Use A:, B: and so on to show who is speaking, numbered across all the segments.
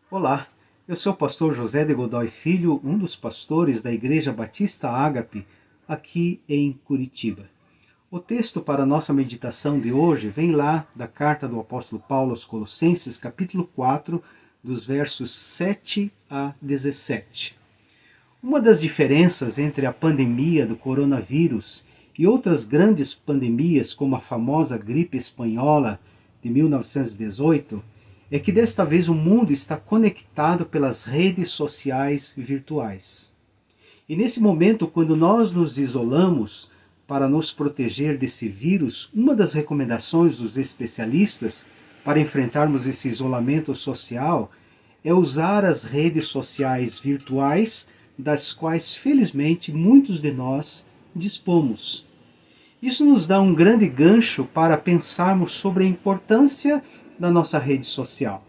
A: Olá, eu sou o pastor José de Godoy Filho, um dos pastores da Igreja Batista Ágape, aqui em Curitiba. O texto para a nossa meditação de hoje vem lá da carta do apóstolo Paulo aos Colossenses, capítulo 4, dos versos 7 a 17. Uma das diferenças entre a pandemia do coronavírus e outras grandes pandemias, como a famosa gripe espanhola de 1918, é que desta vez o mundo está conectado pelas redes sociais virtuais. E nesse momento, quando nós nos isolamos para nos proteger desse vírus, uma das recomendações dos especialistas para enfrentarmos esse isolamento social é usar as redes sociais virtuais, das quais felizmente muitos de nós dispomos. Isso nos dá um grande gancho para pensarmos sobre a importância da nossa rede social.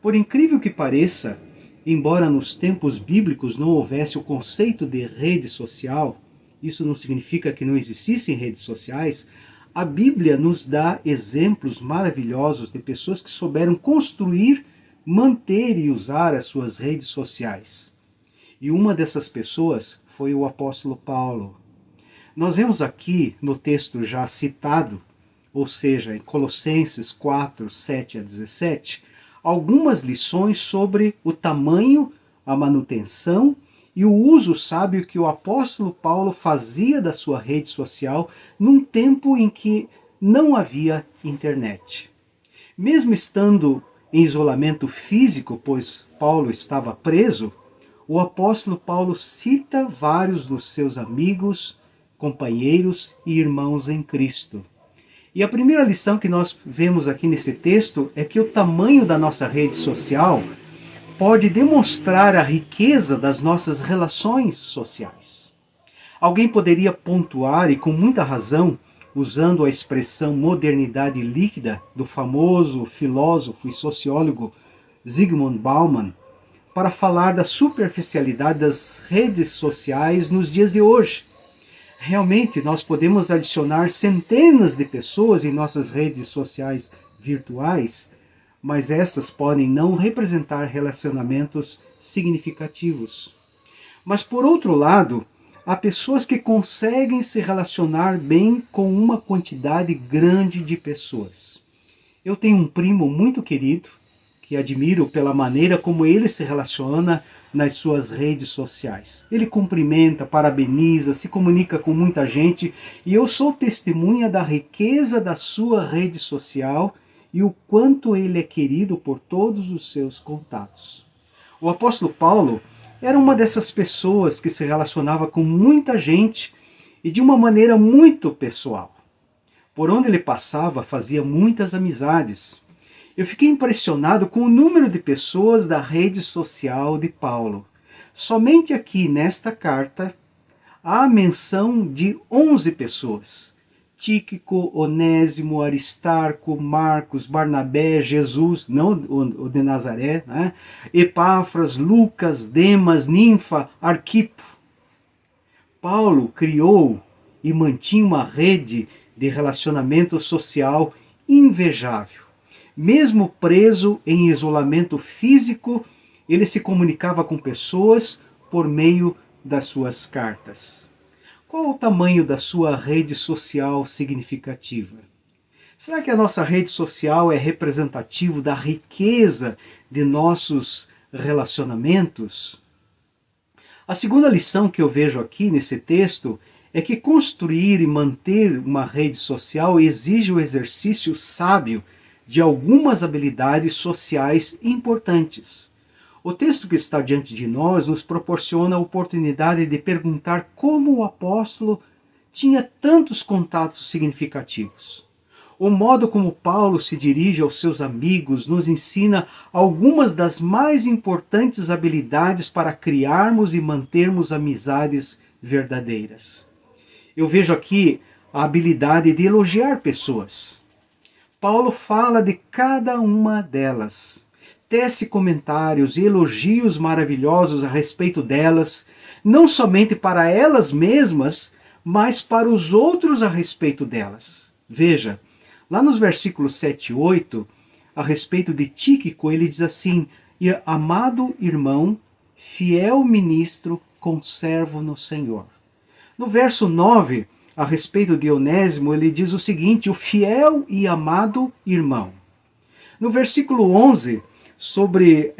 A: Por incrível que pareça, embora nos tempos bíblicos não houvesse o conceito de rede social, isso não significa que não existissem redes sociais, a Bíblia nos dá exemplos maravilhosos de pessoas que souberam construir, manter e usar as suas redes sociais. E uma dessas pessoas foi o apóstolo Paulo. Nós vemos aqui no texto já citado, ou seja, em Colossenses 4, 7 a 17, algumas lições sobre o tamanho, a manutenção e o uso sábio que o apóstolo Paulo fazia da sua rede social num tempo em que não havia internet. Mesmo estando em isolamento físico, pois Paulo estava preso, o apóstolo Paulo cita vários dos seus amigos, companheiros e irmãos em Cristo. E a primeira lição que nós vemos aqui nesse texto é que o tamanho da nossa rede social pode demonstrar a riqueza das nossas relações sociais. Alguém poderia pontuar, e com muita razão, usando a expressão modernidade líquida do famoso filósofo e sociólogo Zygmunt Bauman, para falar da superficialidade das redes sociais nos dias de hoje. Realmente, nós podemos adicionar centenas de pessoas em nossas redes sociais virtuais, mas essas podem não representar relacionamentos significativos. Mas, por outro lado, há pessoas que conseguem se relacionar bem com uma quantidade grande de pessoas. Eu tenho um primo muito querido, que admiro pela maneira como ele se relaciona nas suas redes sociais. Ele cumprimenta, parabeniza, se comunica com muita gente e eu sou testemunha da riqueza da sua rede social e o quanto ele é querido por todos os seus contatos. O apóstolo Paulo era uma dessas pessoas que se relacionava com muita gente e de uma maneira muito pessoal. Por onde ele passava, fazia muitas amizades. Eu fiquei impressionado com o número de pessoas da rede social de Paulo. Somente aqui nesta carta há menção de 11 pessoas. Tíquico, Onésimo, Aristarco, Marcos, Barnabé, Jesus, não o de Nazaré, né? Epáfras, Lucas, Demas, Ninfa, Arquipo. Paulo criou e mantinha uma rede de relacionamento social invejável. Mesmo preso em isolamento físico, ele se comunicava com pessoas por meio das suas cartas. Qual o tamanho da sua rede social significativa? Será que a nossa rede social é representativo da riqueza de nossos relacionamentos? A segunda lição que eu vejo aqui nesse texto é que construir e manter uma rede social exige o exercício sábio de algumas habilidades sociais importantes. O texto que está diante de nós nos proporciona a oportunidade de perguntar como o apóstolo tinha tantos contatos significativos. O modo como Paulo se dirige aos seus amigos nos ensina algumas das mais importantes habilidades para criarmos e mantermos amizades verdadeiras. Eu vejo aqui a habilidade de elogiar pessoas. Paulo fala de cada uma delas, tece comentários e elogios maravilhosos a respeito delas, não somente para elas mesmas, mas para os outros a respeito delas. Veja, lá nos versículos 7 e 8, a respeito de Tíquico, ele diz assim: e amado irmão, fiel ministro, conservo no Senhor. No verso 9, a respeito de Onésimo, ele diz o seguinte: o fiel e amado irmão. No versículo 11, sobre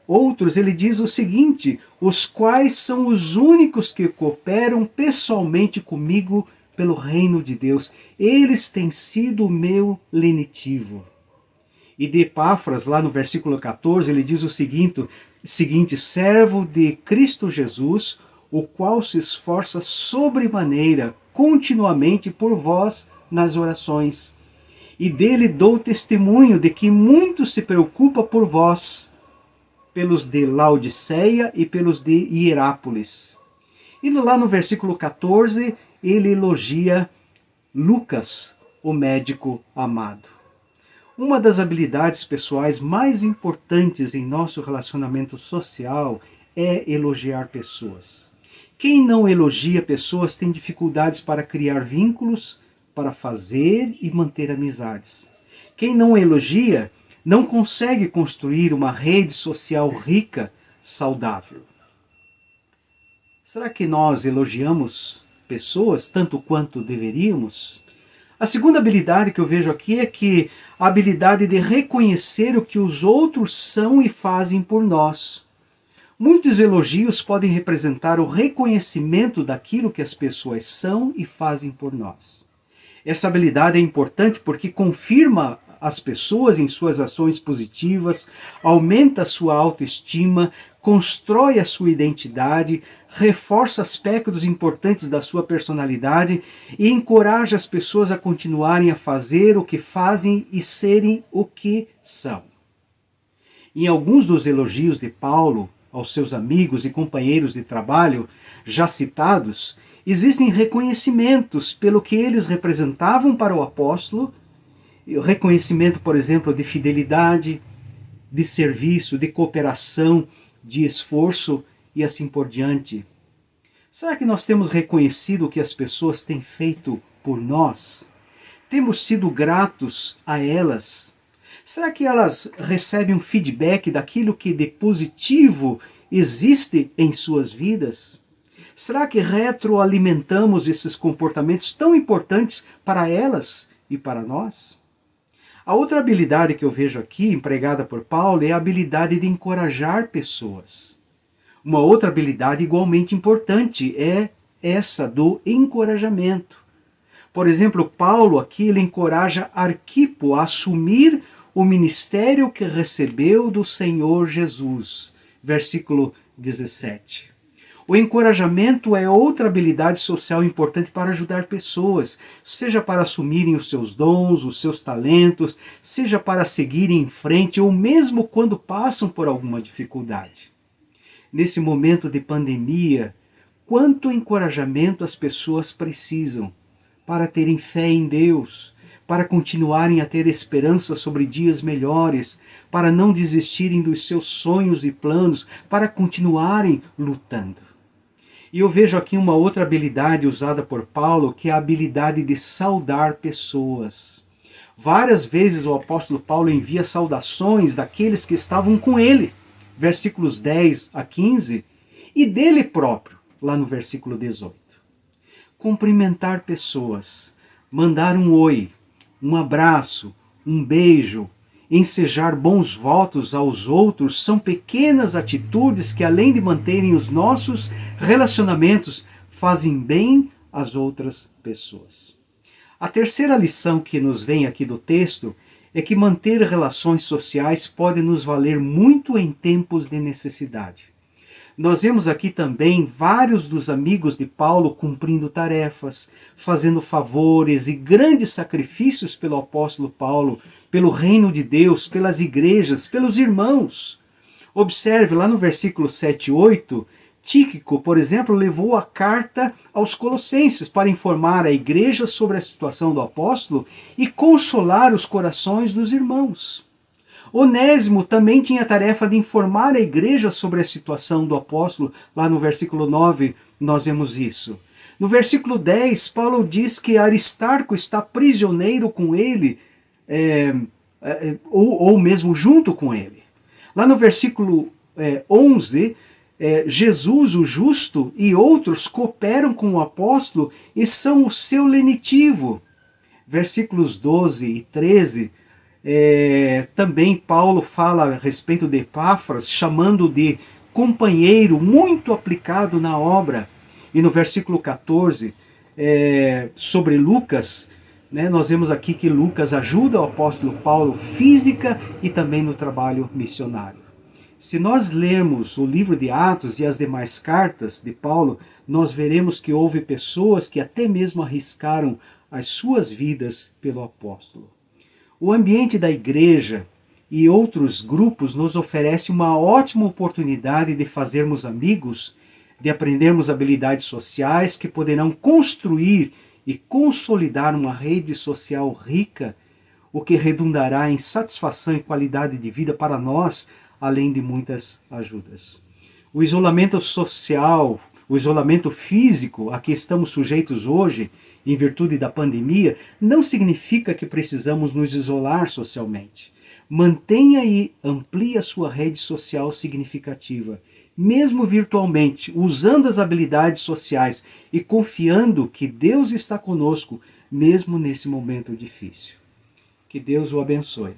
A: outros, ele diz o seguinte: os quais são os únicos que cooperam pessoalmente comigo pelo reino de Deus. Eles têm sido o meu lenitivo. E de Epáfras, lá no versículo 14, ele diz o seguinte: servo de Cristo Jesus, o qual se esforça sobremaneira, continuamente por vós nas orações. E dele dou testemunho de que muito se preocupa por vós, pelos de Laodiceia e pelos de Hierápolis. E lá no versículo 14, ele elogia Lucas, o médico amado. Uma das habilidades pessoais mais importantes em nosso relacionamento social é elogiar pessoas. Quem não elogia pessoas tem dificuldades para criar vínculos, para fazer e manter amizades. Quem não elogia não consegue construir uma rede social rica, saudável. Será que nós elogiamos pessoas tanto quanto deveríamos? A segunda habilidade que eu vejo aqui é que a habilidade de reconhecer o que os outros são e fazem por nós. Muitos elogios podem representar o reconhecimento daquilo que as pessoas são e fazem por nós. Essa habilidade é importante porque confirma as pessoas em suas ações positivas, aumenta a sua autoestima, constrói a sua identidade, reforça aspectos importantes da sua personalidade e encoraja as pessoas a continuarem a fazer o que fazem e serem o que são. Em alguns dos elogios de Paulo aos seus amigos e companheiros de trabalho, já citados, existem reconhecimentos pelo que eles representavam para o apóstolo, reconhecimento, por exemplo, de fidelidade, de serviço, de cooperação, de esforço e assim por diante. Será que nós temos reconhecido o que as pessoas têm feito por nós? Temos sido gratos a elas? Será que elas recebem um feedback daquilo que de positivo existe em suas vidas? Será que retroalimentamos esses comportamentos tão importantes para elas e para nós? A outra habilidade que eu vejo aqui, empregada por Paulo, é a habilidade de encorajar pessoas. Uma outra habilidade igualmente importante é essa do encorajamento. Por exemplo, Paulo aqui ele encoraja Arquipo a assumir o ministério que recebeu do Senhor Jesus. Versículo 17. O encorajamento é outra habilidade social importante para ajudar pessoas, seja para assumirem os seus dons, os seus talentos, seja para seguirem em frente ou mesmo quando passam por alguma dificuldade. Nesse momento de pandemia, quanto encorajamento as pessoas precisam para terem fé em Deus, para continuarem a ter esperança sobre dias melhores, para não desistirem dos seus sonhos e planos, para continuarem lutando. E eu vejo aqui uma outra habilidade usada por Paulo, que é a habilidade de saudar pessoas. Várias vezes o apóstolo Paulo envia saudações daqueles que estavam com ele, versículos 10 a 15, e dele próprio, lá no versículo 18. Cumprimentar pessoas, mandar um oi, um abraço, um beijo, ensejar bons votos aos outros são pequenas atitudes que, além de manterem os nossos relacionamentos, fazem bem às outras pessoas. A terceira lição que nos vem aqui do texto é que manter relações sociais pode nos valer muito em tempos de necessidade. Nós vemos aqui também vários dos amigos de Paulo cumprindo tarefas, fazendo favores e grandes sacrifícios pelo apóstolo Paulo, pelo reino de Deus, pelas igrejas, pelos irmãos. Observe lá no versículo 7 e 8, Tíquico, por exemplo, levou a carta aos Colossenses para informar a igreja sobre a situação do apóstolo e consolar os corações dos irmãos. Onésimo também tinha a tarefa de informar a igreja sobre a situação do apóstolo. Lá no versículo 9 nós vemos isso. No versículo 10, Paulo diz que Aristarco está prisioneiro com ele, ou mesmo junto com ele. Lá no versículo 11, Jesus, o justo, e outros cooperam com o apóstolo e são o seu lenitivo. Versículos 12 e 13, também Paulo fala a respeito de Epáfras, chamando de companheiro muito aplicado na obra. E no versículo 14, sobre Lucas, nós vemos aqui que Lucas ajuda o apóstolo Paulo física e também no trabalho missionário. Se nós lermos o livro de Atos e as demais cartas de Paulo, nós veremos que houve pessoas que até mesmo arriscaram as suas vidas pelo apóstolo. O ambiente da igreja e outros grupos nos oferece uma ótima oportunidade de fazermos amigos, de aprendermos habilidades sociais que poderão construir e consolidar uma rede social rica, o que redundará em satisfação e qualidade de vida para nós, além de muitas ajudas. O isolamento social, o isolamento físico a que estamos sujeitos hoje, em virtude da pandemia, não significa que precisamos nos isolar socialmente. Mantenha e amplie a sua rede social significativa, mesmo virtualmente, usando as habilidades sociais e confiando que Deus está conosco, mesmo nesse momento difícil. Que Deus o abençoe.